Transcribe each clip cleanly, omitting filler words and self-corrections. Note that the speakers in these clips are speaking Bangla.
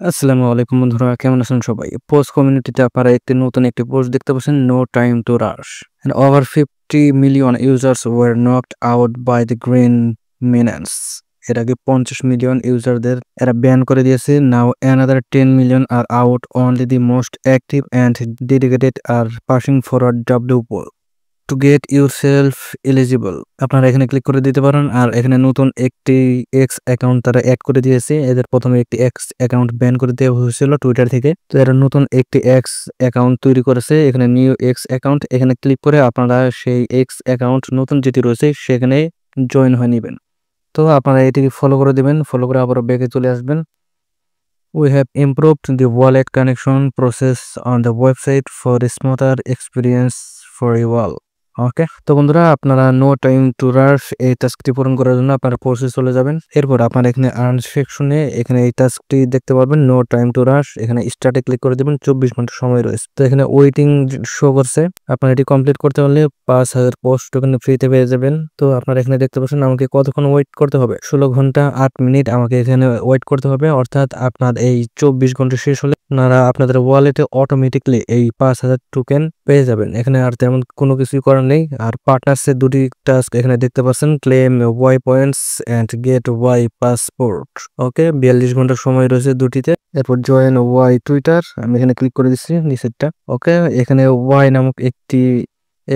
আসসালামু আলাইকুম বন্ধুরা, কেমন আছেন সবাই? পোস্ট কমিউনিটিতে আপনারা নতুন একটি পোস্ট দেখতে পাচ্ছেন, no time to rush. And over 50 million users were knocked out by the green menace. এর আগে 50 মিলিয়ন ইউজারদের এরা ব্যান করে দিয়েছে। নাও another 10 million are out. Only the most active and dedicated are pushing forward W poll to get yourself eligible. আপনারা এখানে ক্লিক করে দিতে পারেন। আর এখানে নতুন একটি এক্স অ্যাকাউন্ট তারা অ্যাড করে দিয়েছে। এদের প্রথমে একটি এক্স অ্যাকাউন্ট ব্যান করে দেওয়া হয়েছিল টুইটার থেকে, তো এরা নতুন একটি এক্স অ্যাকাউন্ট তৈরি করেছে। এখানে নিউ এক্স অ্যাকাউন্ট, এখানে ক্লিক করে আপনারা সেই এক্স অ্যাকাউন্ট নতুন যেটি রয়েছে সেখানে জয়েন হয়ে নেবেন। তো আপনারা এটিকে ফলো করে দিবেন, ফলো করে আবার ব্যাকে চলে আসবেন। We have improved the wallet connection process on the website for a smoother experience for you all. ওকে, তো বন্ধুরা আপনারা নো টাইম টু রাশ এই টাস্কটি পূরণ করার জন্য আপনারা প্রসেস চলে যাবেন। এরপর আপনারা এখানে আর্ন সেকশনে এখানে এই টাস্কটি দেখতে পারবেন, নো টাইম টু রাশ। এখানে স্টার্টে ক্লিক করে দেবেন, 24 ঘন্টা সময় রয়েছে। তো এখানে ওয়েটিং শো করছে, আপনারা এটি কমপ্লিট করতে পারলে 5000 পোস্ট টোকেন ফ্রিতে পেয়ে যাবেন। তো আপনারা এখানে দেখতে পাচ্ছেন আমাকে কতক্ষণ ওয়েট করতে হবে, 16 ঘন্টা 8 মিনিট আমাকে এখানে ওয়েট করতে হবে। অর্থাৎ আপনার এই 24 ঘন্টা শেষ হলে আপনারা আপনাদের ওয়ালেটে অটোমেটিকলি এই 5000 টোকেন পেয়ে যাবেন। এখানে আর তেমন কোনো কিছুই করার নেই। আর পার্টনার্সের দুটি টাস্ক এখানে দেখতে পাচ্ছেন, claim Y points and get Y passport. Okay, 42 ঘন্টা সময় রয়েছে দুটিতে। এরপর জয়েন ওয়াই টুইটার, আমি এখানে ক্লিক করে দিচ্ছি নিচেরটা। ওকে, এখানে ওয়াই নামক একটি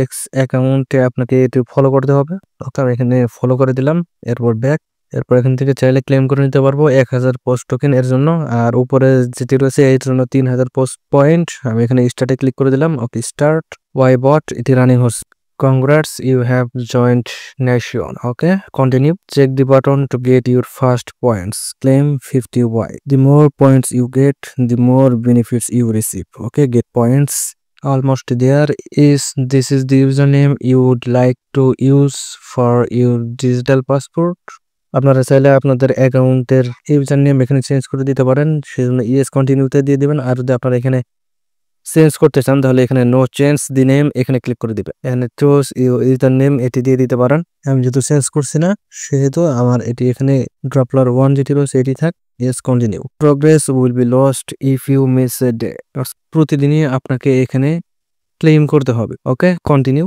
এক্স অ্যাকাউন্টে আপনাকে এটি ফলো করতে হবে। ওকে, আমি এখানে ফলো করে দিলাম। এরপর ব্যাক, এরপর এখান থেকে চাইলে ক্লেম করে নিতে পারবো 1000 পোস্ট টোকেন এর জন্য। আর উপরে যেটি রয়েছে এর জন্য 3000 পোস্ট পয়েন্ট। আমি এখানে স্টার্টে ক্লিক করে দিলাম। ওকে, স্টার্ট ওয়াই বট, এটি রানিং হচ্ছে। Congrats, you have joined Nation. Okay, continue. Check the button to get your first points. Claim 50Y. The more points you get, the more benefits you receive. Okay, get points. Almost there. This is the username you would like to use for your digital passport. আপনারা চাইলে আপনাদের অ্যাকাউন্টের ইউজার নেম এখানে চেঞ্জ করে দিতে পারেন, সেজন্য ইয়েস কন্টিনিউতে দিয়ে দিবেন। আর যদি আপনারা এখানে চেঞ্জ করতে চান তাহলে এখানে নো চেঞ্জ দি নেম এখানে ক্লিক করে দিবেন। এখানে চুজ ইউজার নেম এটি দিয়ে দিতে পারেন। আমি যেহেতু চেঞ্জ করছি না সেহেতু আমার এটি এখানে ড্রপলার 1 যেটি রয়েছে এটি থাক। Yes continue. Progress will be lost if you miss a day. প্রতিদিনই আপনাকে এখানে ক্লেম করতে হবে। Okay, continue.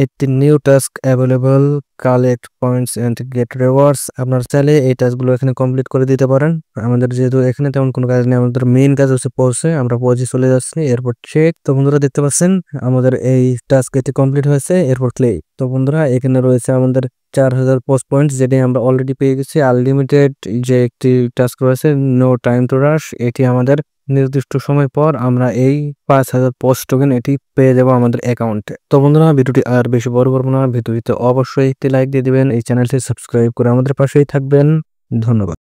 একটি new task available, collect points and get rewards. আপনারা চাইলে এই টাস্কগুলো এখানে কমপ্লিট করে দিতে পারেন। আমাদের যেহেতু এখানে তেমন কোনো কাজ নেই, আমাদের মেইন কাজ হচ্ছে পৌঁছে, আমরা পৌঁছে চলে যাচ্ছি। এরপর চেক। তো বন্ধুরা দেখতে পাচ্ছেন আমাদের এই টাস্ক এটি কমপ্লিট হয়েছে। এরপর ক্লে। তো বন্ধুরা এখানে রয়েছে আমাদের 4000 পোস্ট পয়েন্টস, যেটি আমরা অলরেডি পেয়ে গেছি। আনলিমিটেড যে একটি টাস্ক রয়েছে নো টাইম টু রাশ, এটি আমাদের নির্দিষ্ট সময় পর আমরা এই 5000 পোস্ট টোকেন এটি পেয়ে যাবো আমাদের অ্যাকাউন্টে। তো বন্ধুরা ভিডিওটি আর বেশি বড় করবো না, ভিডিওতে অবশ্যই একটি লাইক দিয়ে দিবেন, এই চ্যানেলটি সাবস্ক্রাইব করে আমাদের পাশেই থাকবেন। ধন্যবাদ।